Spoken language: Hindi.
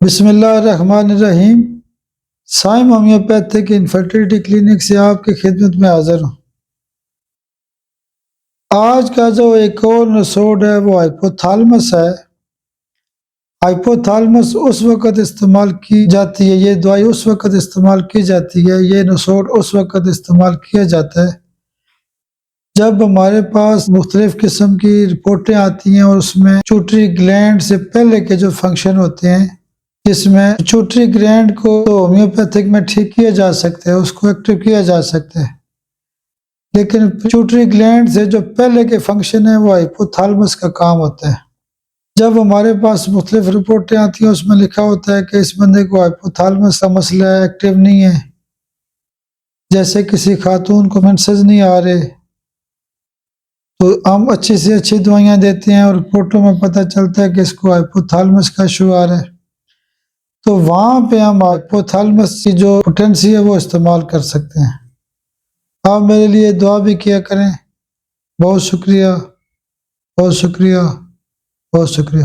बिस्मिल्लाहिर्रहमानिर्रहीम। साइम होम्योपैथिक इनफर्टिलिटी क्लिनिक से आपकी खिदमत में हाजिर हूँ। आज का जो एक और एपिसोड है वो हाइपोथैलेमस है। हाइपोथैलेमस उस वक़्त इस्तेमाल की जाती है, ये दवाई उस वक़्त इस्तेमाल की जाती है, ये एपिसोड उस वक़्त इस्तेमाल किया जाता है जब हमारे पास मुख्तलिफ किस्म की रिपोर्टें आती हैं और उसमें पिट्यूटरी ग्लैंड से पहले के जो फंक्शन होते हैं, जिसमें पिट्यूटरी ग्लैंड को होम्योपैथिक में ठीक किया जा सकता है, उसको एक्टिव किया जा सकता है। लेकिन पिट्यूटरी ग्लैंड से जो पहले के फंक्शन है वो हाइपोथैलेमस का काम होता है। जब हमारे पास मुख्तलिफ रिपोर्टें आती हैं उसमें लिखा होता है कि इस बंदे को हाइपोथैलेमस का मसला है, एक्टिव नहीं है, जैसे किसी खातून को मेंसेस नहीं आ रहे, तो हम अच्छी से अच्छी दवाइयाँ देते हैं और रिपोर्टों में पता चलता है कि इसको हाइपोथैलेमस का इशू आ रहा है, तो वहाँ पे हम हाइपोथैलेमस की जो पोटेंसी है वो इस्तेमाल कर सकते हैं। आप मेरे लिए दुआ भी किया करें। बहुत शुक्रिया, बहुत शुक्रिया, बहुत शुक्रिया।